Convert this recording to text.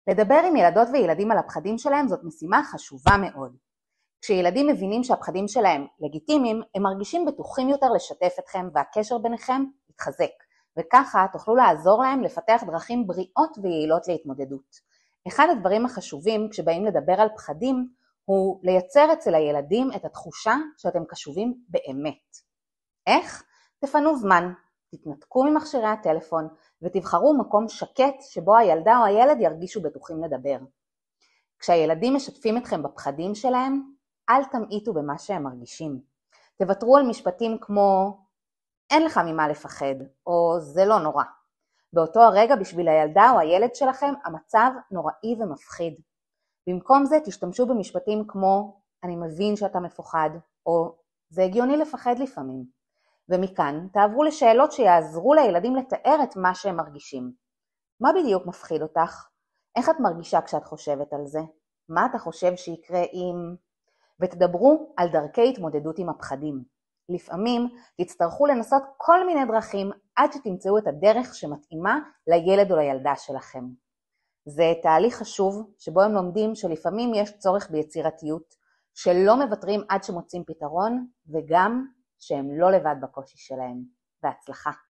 לדבר עם ילדות וילדים על הפחדים שלהם זאת משימה חשובה מאוד. כשילדים מבינים שהפחדים שלהם לגיטימיים, הם מרגישים בטוחים יותר לשתף אתכם והקשר ביניכם יתחזק, וככה תוכלו לעזור להם לפתח דרכים בריאות ויעילות להתמודדות. אחד הדברים החשובים כשבאים לדבר על פחדים הוא לייצר אצל הילדים את התחושה שאתם קשובים באמת. איך? תפנו זמן, תתנתקו ממכשירי הטלפון ותבחרו מקום שקט שבו הילדה או הילד ירגישו בטוחים לדבר. כשהילדים משתפים אתכם בפחדים שלהם, אל תמעיטו במה שהם מרגישים. תוותרו על משפטים כמו אין לך ממה לפחד או זה לא נורא. באותו הרגע בשביל הילדה או הילד שלכם המצב נוראי ומפחיד. במקום זה תשתמשו במשפטים כמו אני מבין שאתה מפוחד או זה הגיוני לפחד לפעמים. ומכאן תעברו לשאלות שיעזרו לילדים לתאר את מה שהם מרגישים. מה בדיוק מפחיד אותך? איך את מרגישה כשאת חושבת על זה? מה אתה חושב שיקרה אם... ותדברו על דרכי התמודדות עם הפחדים. לפעמים תצטרכו לנסות כל מיני דרכים עד שתמצאו את הדרך שמתאימה לילד או לילדה שלכם. זה תהליך חשוב שבו הם לומדים שלפעמים יש צורך ביצירתיות, שלא מוותרים עד שמוצאים פתרון וגם שהם לא לבד בקושי שלהם. בהצלחה.